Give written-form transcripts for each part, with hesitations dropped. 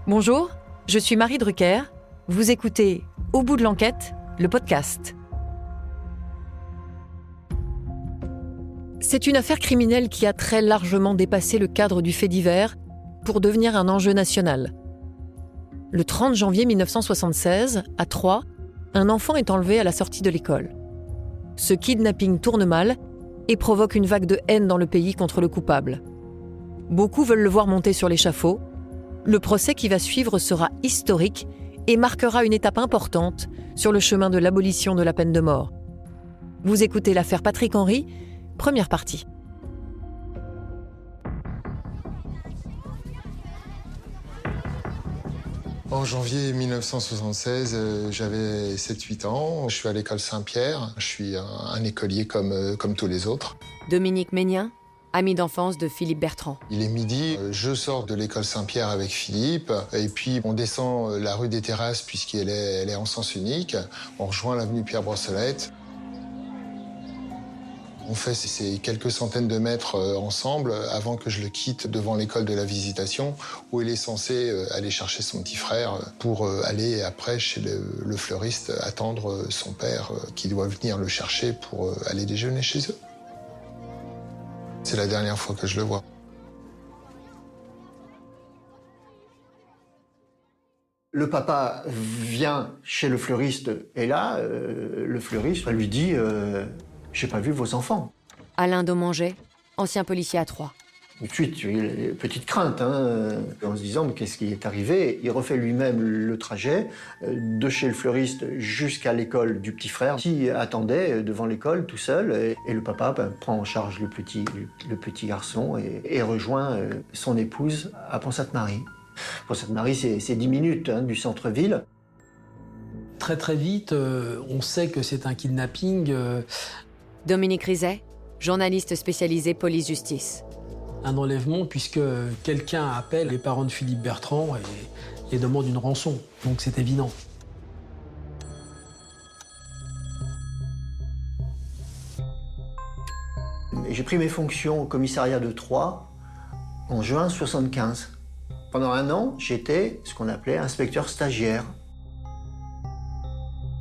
Bonjour, je suis Marie Drucker. Vous écoutez Au bout de l'enquête, le podcast. C'est une affaire criminelle qui a très largement dépassé le cadre du fait divers pour devenir un enjeu national. Le 30 janvier 1976, à Troyes, un enfant est enlevé à la sortie de l'école. Ce kidnapping tourne mal et provoque une vague de haine dans le pays contre le coupable. Beaucoup veulent le voir monter sur l'échafaud. Le procès qui va suivre sera historique et marquera une étape importante sur le chemin de l'abolition de la peine de mort. Vous écoutez l'affaire Patrick Henry, première partie. En janvier 1976, j'avais 7-8 ans. Je suis à l'école Saint-Pierre. Je suis un écolier comme tous les autres. Dominique Ménien, ami d'enfance de Philippe Bertrand. Il est midi, je sors de l'école Saint-Pierre avec Philippe. Et puis, on descend la rue des Terrasses puisqu'elle est en sens unique. On rejoint l'avenue Pierre-Brossolette. On fait ces quelques centaines de mètres ensemble avant que je le quitte devant l'école de la Visitation où il est censé aller chercher son petit frère pour aller après chez le fleuriste attendre son père qui doit venir le chercher pour aller déjeuner chez eux. C'est la dernière fois que je le vois. Le papa vient chez le fleuriste et là, le fleuriste lui dit j'ai pas vu vos enfants. Alain Domanget, ancien policier à Troyes. Tout de suite, il y a une petite crainte, en se disant mais qu'est-ce qui est arrivé. Il refait lui-même le trajet de chez le fleuriste jusqu'à l'école du petit frère qui attendait devant l'école tout seul. Et le papa prend en charge le petit garçon et rejoint son épouse à Pont-Sainte-Marie. Pont-Sainte-Marie, c'est 10 minutes du centre-ville. Très très vite, on sait que c'est un kidnapping. Dominique Rizet, journaliste spécialisé police-justice. Un enlèvement puisque quelqu'un appelle les parents de Philippe Bertrand et demande une rançon. Donc c'est évident. J'ai pris mes fonctions au commissariat de Troyes en juin 1975. Pendant un an, j'étais ce qu'on appelait inspecteur stagiaire.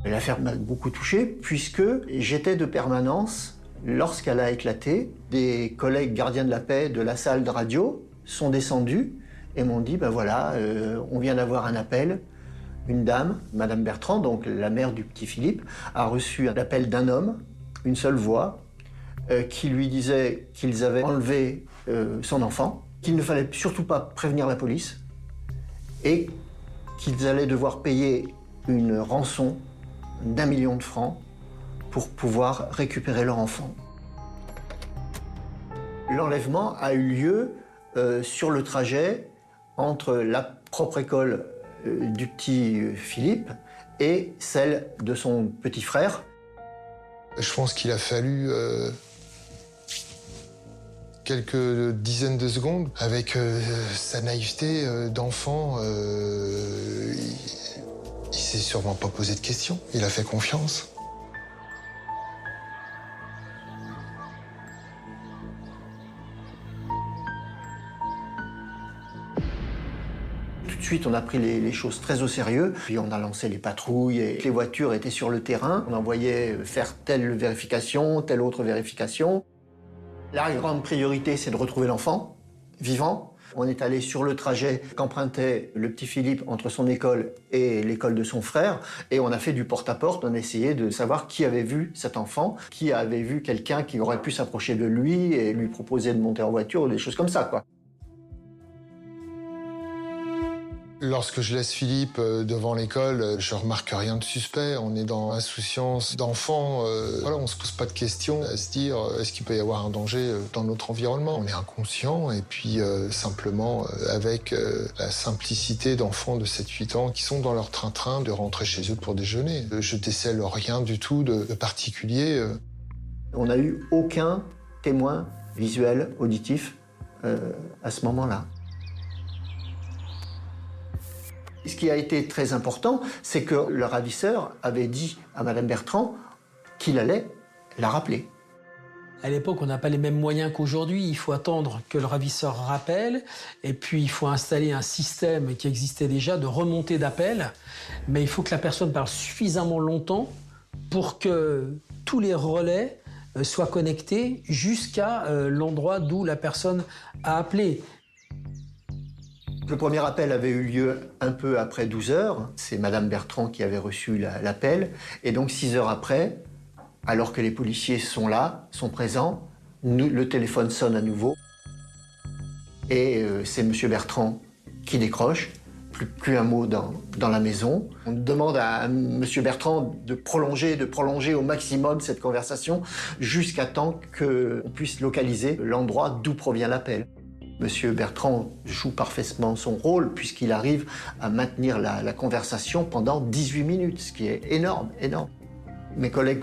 L'affaire m'a beaucoup touché puisque j'étais de permanence lorsqu'elle a éclaté. Des collègues gardiens de la paix de la salle de radio sont descendus et m'ont dit voilà, on vient d'avoir un appel. Une dame, Madame Bertrand, donc la mère du petit Philippe, a reçu un appel d'un homme, une seule voix, qui lui disait qu'ils avaient enlevé son enfant, qu'il ne fallait surtout pas prévenir la police et qu'ils allaient devoir payer une rançon d'1 million de francs pour pouvoir récupérer leur enfant. L'enlèvement a eu lieu sur le trajet entre la propre école du petit Philippe et celle de son petit frère. Je pense qu'il a fallu quelques dizaines de secondes avec sa naïveté d'enfant. Il s'est sûrement pas posé de questions. Il a fait confiance. Tout de suite, on a pris les choses très au sérieux. Puis on a lancé les patrouilles et les voitures étaient sur le terrain. On envoyait faire telle vérification, telle autre vérification. La grande priorité, c'est de retrouver l'enfant, vivant. On est allé sur le trajet qu'empruntait le petit Philippe entre son école et l'école de son frère. Et on a fait du porte-à-porte. On a essayé de savoir qui avait vu cet enfant, qui avait vu quelqu'un qui aurait pu s'approcher de lui et lui proposer de monter en voiture ou des choses comme ça, quoi. Lorsque je laisse Philippe devant l'école, je remarque rien de suspect. On est dans l'insouciance d'enfant. Voilà, on se pose pas de questions à se dire est-ce qu'il peut y avoir un danger dans notre environnement. On est inconscient et puis simplement avec la simplicité d'enfants de 7-8 ans qui sont dans leur train-train de rentrer chez eux pour déjeuner. Je décèle rien du tout de particulier. On n'a eu aucun témoin visuel, auditif à ce moment-là. Ce qui a été très important, c'est que le ravisseur avait dit à Madame Bertrand qu'il allait la rappeler. À l'époque, on n'a pas les mêmes moyens qu'aujourd'hui. Il faut attendre que le ravisseur rappelle, et puis il faut installer un système qui existait déjà de remontée d'appels. Mais il faut que la personne parle suffisamment longtemps pour que tous les relais soient connectés jusqu'à l'endroit d'où la personne a appelé. Le premier appel avait eu lieu un peu après 12 heures. C'est Madame Bertrand qui avait reçu l'appel. Et donc 6 heures après, alors que les policiers sont là, sont présents, le téléphone sonne à nouveau. Et c'est Monsieur Bertrand qui décroche. Plus un mot dans la maison. On demande à Monsieur Bertrand de prolonger au maximum cette conversation jusqu'à temps qu'on puisse localiser l'endroit d'où provient l'appel. Monsieur Bertrand joue parfaitement son rôle puisqu'il arrive à maintenir la conversation pendant 18 minutes, ce qui est énorme, énorme. Mes collègues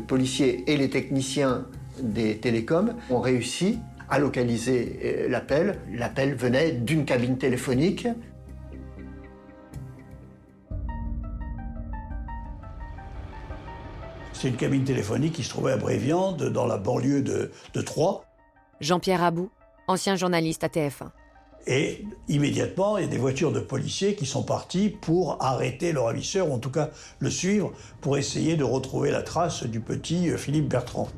policiers et les techniciens des télécoms ont réussi à localiser l'appel. L'appel venait d'une cabine téléphonique. C'est une cabine téléphonique qui se trouvait à Bréviande, dans la banlieue de Troyes. Jean-Pierre Abou, ancien journaliste à TF1. Et immédiatement, il y a des voitures de policiers qui sont parties pour arrêter le ravisseur, ou en tout cas le suivre, pour essayer de retrouver la trace du petit Philippe Bertrand.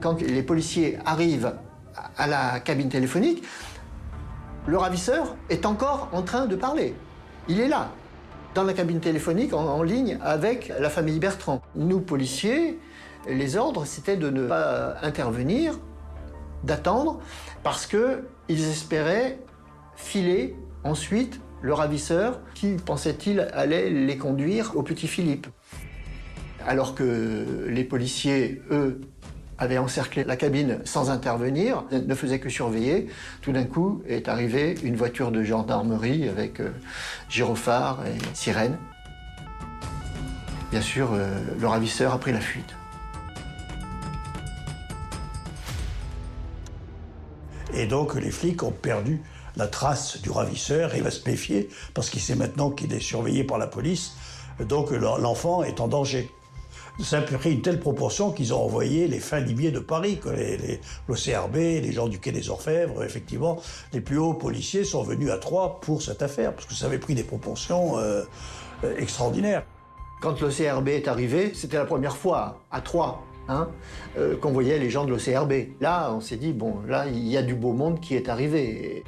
Quand les policiers arrivent à la cabine téléphonique, le ravisseur est encore en train de parler. Il est là, dans la cabine téléphonique, en ligne avec la famille Bertrand. Nous, policiers, les ordres, c'était de ne pas intervenir, d'attendre, parce qu'ils espéraient filer ensuite le ravisseur qui, pensait-il, allait les conduire au petit Philippe. Alors que les policiers, eux, avaient encerclé la cabine sans intervenir, ne faisaient que surveiller. Tout d'un coup est arrivée une voiture de gendarmerie avec gyrophare et sirène. Bien sûr, le ravisseur a pris la fuite. Et donc les flics ont perdu la trace du ravisseur et il va se méfier parce qu'il sait maintenant qu'il est surveillé par la police. Donc l'enfant est en danger. Ça a pris une telle proportion qu'ils ont envoyé les fins limiers de Paris, l'OCRB, les gens du Quai des Orfèvres. Effectivement, les plus hauts policiers sont venus à Troyes pour cette affaire, parce que ça avait pris des proportions extraordinaires. Quand l'OCRB est arrivé, c'était la première fois à Troyes qu'on voyait les gens de l'OCRB. Là, on s'est dit, bon, là, il y a du beau monde qui est arrivé.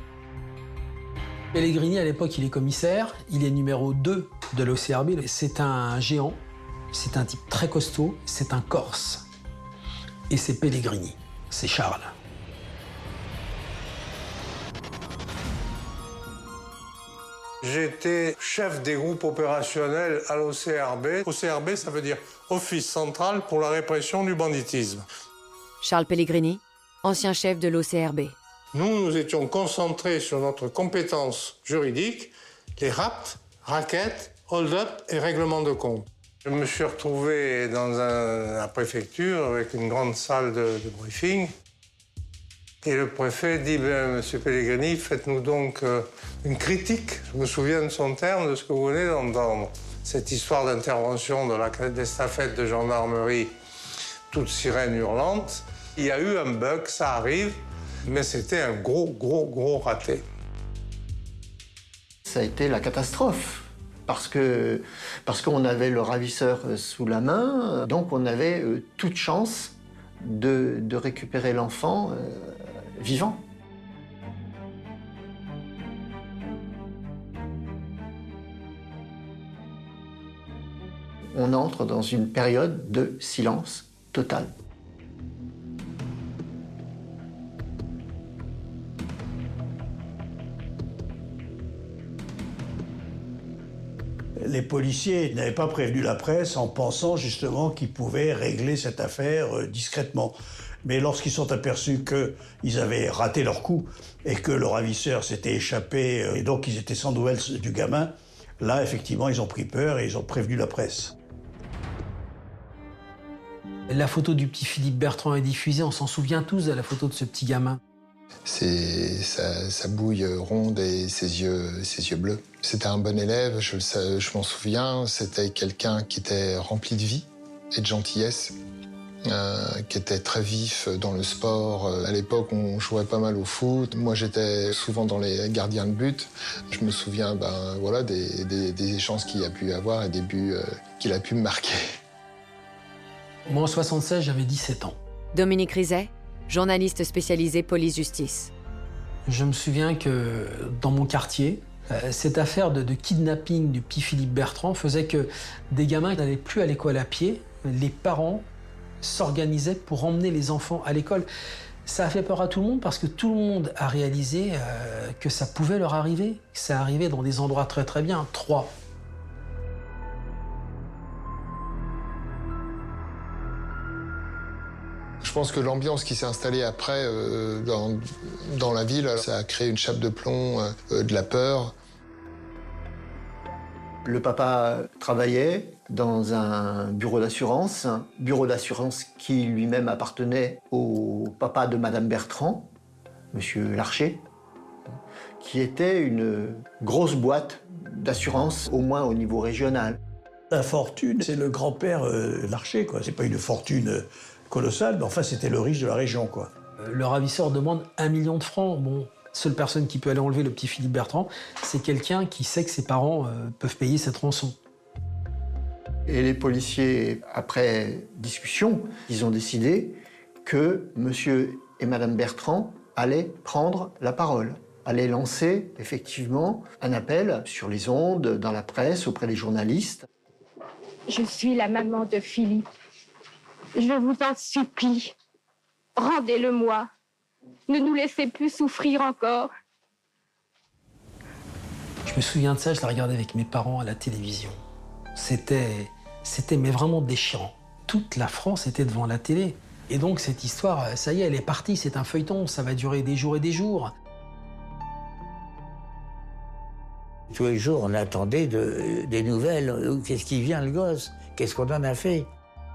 Pellegrini, à l'époque, il est commissaire, il est numéro 2 de l'OCRB. C'est un géant. C'est un type très costaud, c'est un Corse. Et c'est Pellegrini, c'est Charles. J'étais chef des groupes opérationnels à l'OCRB. OCRB, ça veut dire Office central pour la répression du banditisme. Charles Pellegrini, ancien chef de l'OCRB. Nous étions concentrés sur notre compétence juridique, les rapts, rackets, hold-up et règlements de compte. Je me suis retrouvé dans la préfecture avec une grande salle de briefing. Et le préfet dit, Monsieur Pellegrini, faites-nous donc une critique, je me souviens de son terme, de ce que vous venez d'entendre. Cette histoire d'intervention d'estafette de gendarmerie, toute sirène hurlante. Il y a eu un bug, ça arrive, mais c'était un gros raté. Ça a été la catastrophe. Parce qu'on avait le ravisseur sous la main, donc on avait toute chance de récupérer l'enfant vivant. On entre dans une période de silence total. Les policiers n'avaient pas prévenu la presse en pensant justement qu'ils pouvaient régler cette affaire discrètement. Mais lorsqu'ils sont aperçus qu'ils avaient raté leur coup et que le ravisseur s'était échappé et donc ils étaient sans nouvelles du gamin, là, effectivement, ils ont pris peur et ils ont prévenu la presse. La photo du petit Philippe Bertrand est diffusée, on s'en souvient tous de la photo de ce petit gamin. C'est sa bouille ronde et ses yeux bleus. C'était un bon élève, je m'en souviens. C'était quelqu'un qui était rempli de vie et de gentillesse. qui était très vif dans le sport. À l'époque, on jouait pas mal au foot. Moi, j'étais souvent dans les gardiens de but. Je me souviens voilà, des échanges qu'il a pu avoir et des buts qu'il a pu me marquer. Moi, en 76, j'avais 17 ans. Dominique Rizet, journaliste spécialisé police-justice. Je me souviens que dans mon quartier, cette affaire de kidnapping du petit Philippe Bertrand faisait que des gamins n'allaient plus à l'école à pied. Les parents s'organisaient pour emmener les enfants à l'école. Ça a fait peur à tout le monde parce que tout le monde a réalisé que ça pouvait leur arriver. Ça arrivait dans des endroits très très bien. 3. Je pense que l'ambiance qui s'est installée après dans la ville, ça a créé une chape de plomb, de la peur. Le papa travaillait dans un bureau d'assurance qui lui-même appartenait au papa de Madame Bertrand, Monsieur Larcher, qui était une grosse boîte d'assurance, au moins au niveau régional. La fortune, c'est le grand-père Larcher, quoi. C'est pas une fortune colossale, mais enfin, c'était le riche de la région, quoi. Le ravisseur demande 1 million de francs. Bon, seule personne qui peut aller enlever le petit Philippe Bertrand, c'est quelqu'un qui sait que ses parents peuvent payer cette rançon. Et les policiers, après discussion, ils ont décidé que Monsieur et Madame Bertrand allaient prendre la parole, allaient lancer effectivement un appel sur les ondes, dans la presse, auprès des journalistes. Je suis la maman de Philippe. Je vous en supplie, rendez-le-moi. Ne nous laissez plus souffrir encore. Je me souviens de ça, je la regardais avec mes parents à la télévision. C'était mais vraiment déchirant. Toute la France était devant la télé. Et donc cette histoire, ça y est, elle est partie, c'est un feuilleton, ça va durer des jours et des jours. Tous les jours, on attendait des nouvelles. Qu'est-ce qui vient, le gosse? Qu'est-ce qu'on en a fait?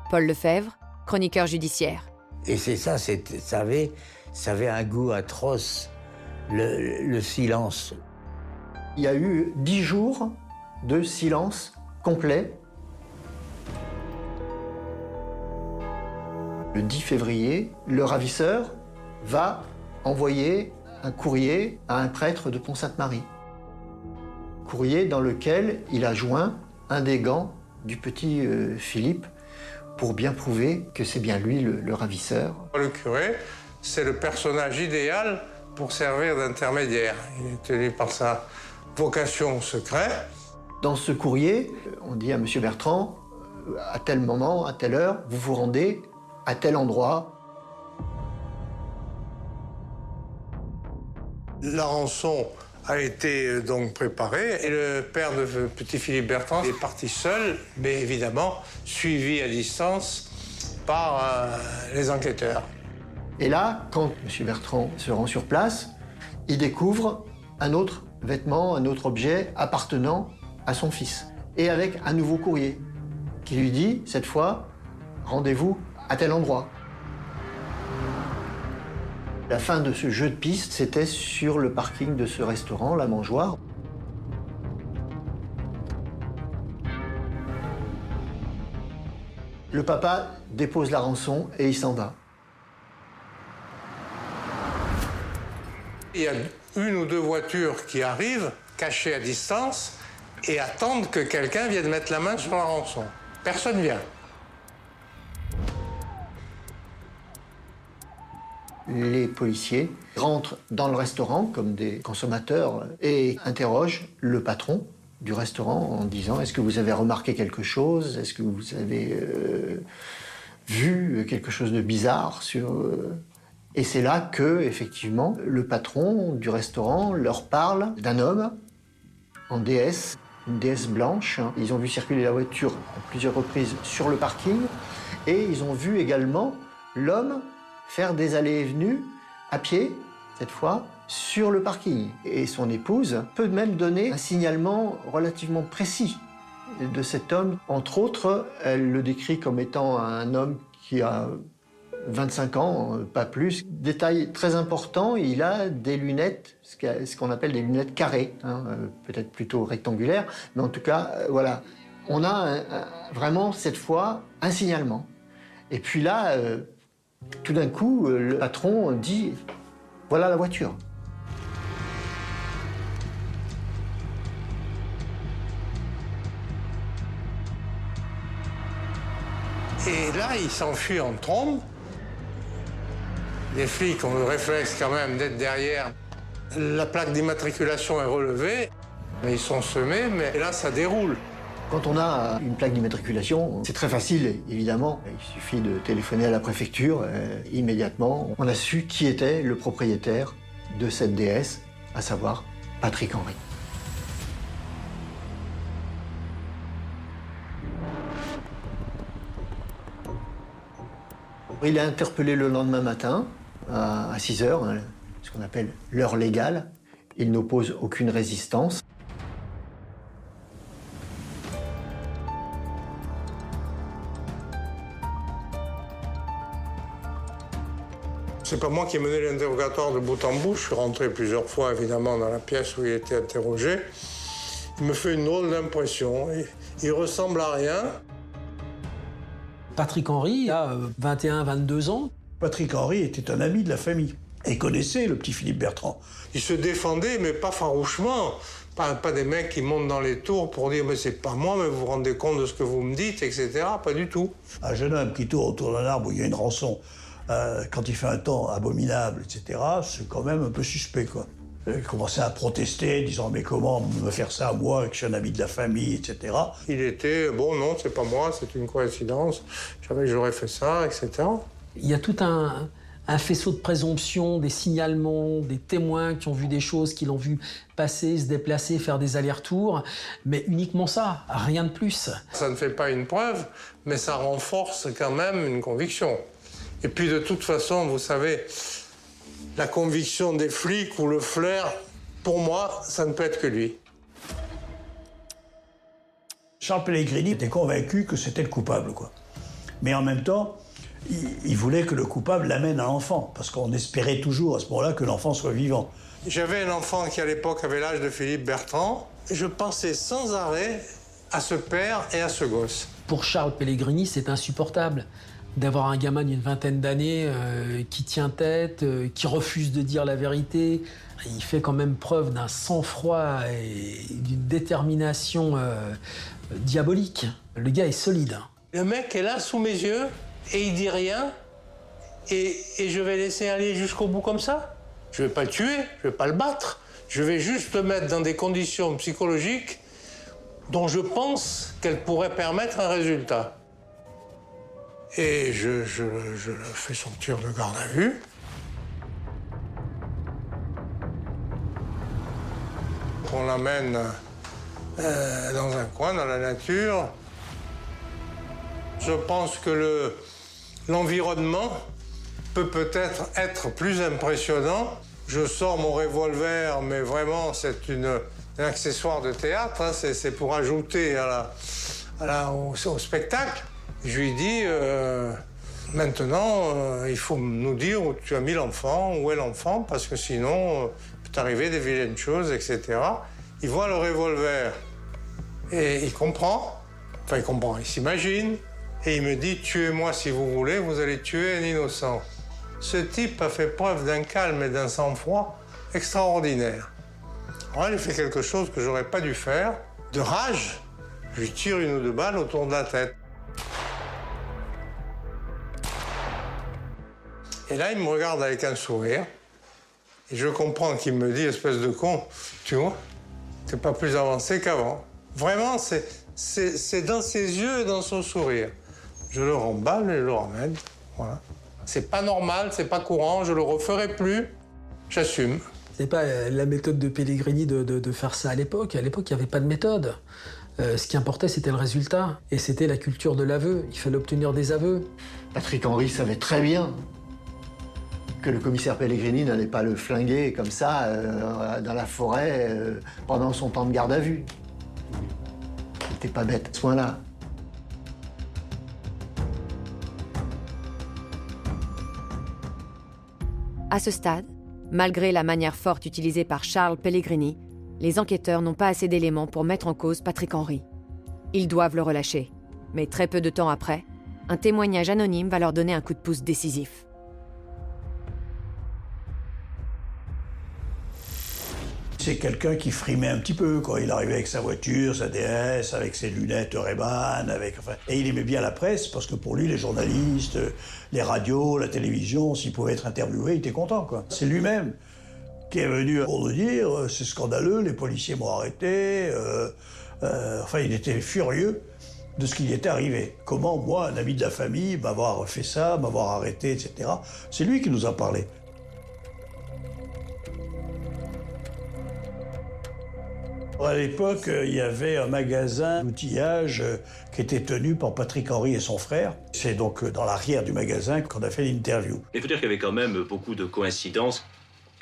Paul Lefebvre, chroniqueur judiciaire. Et c'est ça, ça avait un goût atroce, le silence. Il y a eu 10 jours de silence complet. Le 10 février, le ravisseur va envoyer un courrier à un prêtre de Pont-Sainte-Marie. Courrier dans lequel il a joint un des gants du petit Philippe pour bien prouver que c'est bien lui le ravisseur. Le curé, c'est le personnage idéal pour servir d'intermédiaire. Il est tenu par sa vocation secrète. Dans ce courrier, on dit à M. Bertrand, à tel moment, à telle heure, vous vous rendez à tel endroit. La rançon a été donc préparée et le père de petit Philippe Bertrand est parti seul, mais évidemment suivi à distance par les enquêteurs. Et là, quand M. Bertrand se rend sur place, il découvre un autre vêtement, un autre objet appartenant à son fils. Et avec un nouveau courrier qui lui dit, cette fois, rendez-vous à tel endroit. La fin de ce jeu de piste, c'était sur le parking de ce restaurant, La Mangeoire. Le papa dépose la rançon et il s'en va. Il y a 1 ou 2 voitures qui arrivent, cachées à distance, et attendent que quelqu'un vienne mettre la main sur la rançon. Personne vient. Les policiers rentrent dans le restaurant comme des consommateurs et interrogent le patron du restaurant en disant « Est-ce que vous avez remarqué quelque chose? Est-ce que vous avez vu quelque chose de bizarre sur... Et c'est là que, effectivement, le patron du restaurant leur parle d'un homme en DS, une DS blanche. Ils ont vu circuler la voiture à plusieurs reprises sur le parking et ils ont vu également l'homme faire des allées et venues à pied, cette fois, sur le parking. Et son épouse peut même donner un signalement relativement précis de cet homme. Entre autres, elle le décrit comme étant un homme qui a 25 ans, pas plus. Détail très important, il a des lunettes, ce qu'on appelle des lunettes carrées, peut-être plutôt rectangulaires, mais en tout cas, voilà. On a vraiment, cette fois, un signalement. Et puis là, tout d'un coup, le patron dit « Voilà la voiture ». Et là, il s'enfuit en trombe. Les flics ont le réflexe quand même d'être derrière. La plaque d'immatriculation est relevée. Ils sont semés, mais là, ça déroule. Quand on a une plaque d'immatriculation, c'est très facile, évidemment. Il suffit de téléphoner à la préfecture. Immédiatement, on a su qui était le propriétaire de cette DS, à savoir Patrick Henry. Il est interpellé le lendemain matin, à 6 heures, hein, ce qu'on appelle l'heure légale. Il n'oppose aucune résistance. C'est pas moi qui ai mené l'interrogatoire de bout en bout. Je suis rentré plusieurs fois, évidemment, dans la pièce où il était interrogé. Il me fait une drôle d'impression. Il ressemble à rien. Patrick Henry a 21, 22 ans. Patrick Henry était un ami de la famille et connaissait le petit Philippe Bertrand. Il se défendait, mais pas farouchement. Pas des mecs qui montent dans les tours pour dire « mais c'est pas moi, mais vous vous rendez compte de ce que vous me dites, etc. » Pas du tout. Un jeune homme qui tourne autour d'un arbre où il y a une rançon, quand il fait un temps abominable, etc., c'est quand même un peu suspect, quoi. Il commençait à protester, disant « mais comment me faire ça à moi, que je suis un ami de la famille, etc. » Il était « bon, non, c'est pas moi, c'est une coïncidence. Je savais que j'aurais fait ça, etc. » Il y a tout un faisceau de présomption, des signalements, des témoins qui ont vu des choses, qui l'ont vu passer, se déplacer, faire des allers-retours, mais uniquement ça, rien de plus. Ça ne fait pas une preuve, mais ça renforce quand même une conviction. Et puis de toute façon, vous savez, la conviction des flics ou le flair, pour moi, ça ne peut être que lui. Charles Pellegrini était convaincu que c'était le coupable, quoi. Mais en même temps, il voulait que le coupable l'amène à l'enfant, parce qu'on espérait toujours à ce moment-là que l'enfant soit vivant. J'avais un enfant qui, à l'époque, avait l'âge de Philippe Bertrand. Et je pensais sans arrêt à ce père et à ce gosse. Pour Charles Pellegrini, c'est insupportable d'avoir un gamin d'une vingtaine d'années qui tient tête, qui refuse de dire la vérité. Il fait quand même preuve d'un sang-froid et d'une détermination diabolique. Le gars est solide. Le mec est là sous mes yeux et il dit rien et je vais laisser aller jusqu'au bout comme ça. Je vais pas le tuer, je vais pas le battre. Je vais juste le mettre dans des conditions psychologiques dont je pense qu'elles pourraient permettre un résultat. Et je le fais sortir de garde à vue. On l'amène dans un coin, dans la nature. Je pense que l'environnement peut peut-être être plus impressionnant. Je sors mon revolver, mais vraiment, c'est un accessoire de théâtre. Hein, c'est pour ajouter au spectacle. Je lui dis, maintenant, il faut nous dire où tu as mis l'enfant, où est l'enfant, parce que sinon, il peut arriver des vilaines choses, etc. Il voit le revolver et il comprend. Enfin, il comprend, il s'imagine. Et il me dit, tuez-moi si vous voulez, vous allez tuer un innocent. Ce type a fait preuve d'un calme et d'un sang-froid extraordinaire. Alors là, j'ai fait quelque chose que j'aurais pas dû faire. De rage, je lui tire une ou deux balles autour de la tête. Et là, il me regarde avec un sourire. Et je comprends qu'il me dit, espèce de con, tu vois, t'es pas plus avancé qu'avant. Vraiment, c'est dans ses yeux et dans son sourire. Je le remballe et je le ramène. Voilà. C'est pas normal, c'est pas courant, je le referai plus. J'assume. C'est pas la méthode de Pellegrini de faire ça à l'époque. À l'époque, il n'y avait pas de méthode. Ce qui importait, c'était le résultat. Et c'était la culture de l'aveu. Il fallait obtenir des aveux. Patrick Henry savait très bien que le commissaire Pellegrini n'allait pas le flinguer comme ça dans la forêt pendant son temps de garde à vue. Il n'était pas bête à ce point-là. À ce stade, malgré la manière forte utilisée par Charles Pellegrini, les enquêteurs n'ont pas assez d'éléments pour mettre en cause Patrick Henry. Ils doivent le relâcher. Mais très peu de temps après, un témoignage anonyme va leur donner un coup de pouce décisif. C'est quelqu'un qui frimait un petit peu quand il arrivait avec sa voiture, sa DS, avec ses lunettes Ray-Ban, et il aimait bien la presse parce que pour lui, les journalistes, les radios, la télévision, s'il pouvait être interviewé, il était content, quoi. C'est lui-même qui est venu pour nous dire c'est scandaleux, les policiers m'ont arrêté. Il était furieux de ce qui lui était arrivé. Comment, moi, un ami de la famille, m'avoir fait ça, m'avoir arrêté, etc. C'est lui qui nous a parlé. À l'époque, il y avait un magasin d'outillage qui était tenu par Patrick Henry et son frère. C'est donc dans l'arrière du magasin qu'on a fait l'interview. Il faut dire qu'il y avait quand même beaucoup de coïncidences,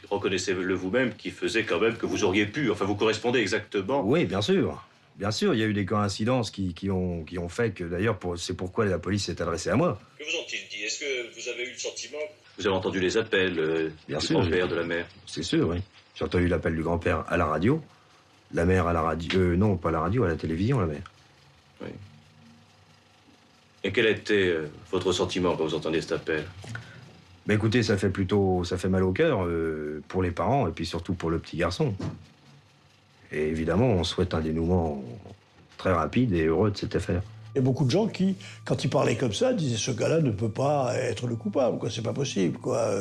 reconnaissez-le vous-même, qui faisaient quand même que vous auriez pu, vous correspondez exactement. Oui, bien sûr. Bien sûr, il y a eu des coïncidences qui ont fait que, d'ailleurs, c'est pourquoi la police s'est adressée à moi. Que vous ont-ils dit? Est-ce que vous avez eu le sentiment... Vous avez entendu les appels bien du sûr, grand-père, de la mère? C'est sûr, oui. J'ai entendu l'appel du grand-père à la radio. La mère à la radio... non, pas à la radio, à la télévision, la mère. Oui. Et quel était votre sentiment quand vous entendez cet appel? Ben écoutez, ça fait mal au cœur pour les parents et puis surtout pour le petit garçon. Et évidemment, on souhaite un dénouement très rapide et heureux de cette affaire. Il y a beaucoup de gens qui, quand ils parlaient comme ça, disaient ce gars-là ne peut pas être le coupable, quoi. C'est pas possible, quoi.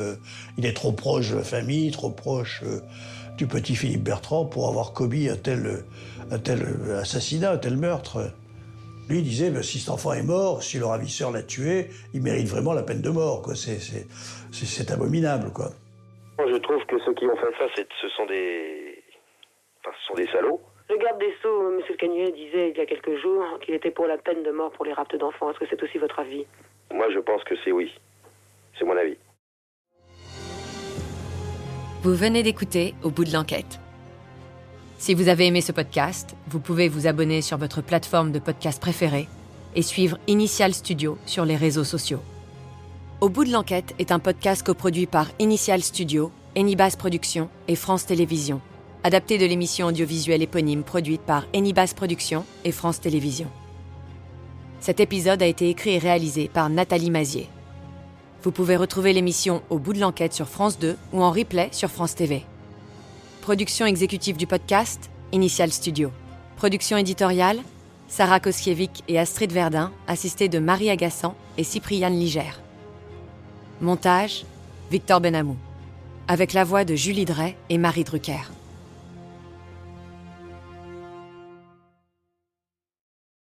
Il est trop proche de la famille, trop proche du petit Philippe Bertrand pour avoir commis un tel assassinat, un tel meurtre. Lui, il disait, si cet enfant est mort, si le ravisseur l'a tué, il mérite vraiment la peine de mort, quoi. C'est abominable, quoi. Je trouve que ceux qui ont fait ça, ce sont des salauds. Le garde des Sceaux, M. Le Canuet, disait il y a quelques jours qu'il était pour la peine de mort pour les rapts d'enfants. Est-ce que c'est aussi votre avis? Moi, je pense que c'est oui. C'est mon avis. Vous venez d'écouter Au bout de l'enquête. Si vous avez aimé ce podcast, vous pouvez vous abonner sur votre plateforme de podcast préférée et suivre Initial Studio sur les réseaux sociaux. Au bout de l'enquête est un podcast coproduit par Initial Studio, Enibas Productions et France Télévisions, adapté de l'émission audiovisuelle éponyme produite par Enibas Productions et France Télévisions. Cet épisode a été écrit et réalisé par Nathalie Mazier. Vous pouvez retrouver l'émission Au bout de l'enquête sur France 2 ou en replay sur France TV. Production exécutive du podcast, Initial Studio. Production éditoriale, Sarah Koskiewicz et Astrid Verdun, assistées de Marie Agassan et Cypriane Ligère. Montage, Victor Benamou. Avec la voix de Julie Drey et Marie Drucker.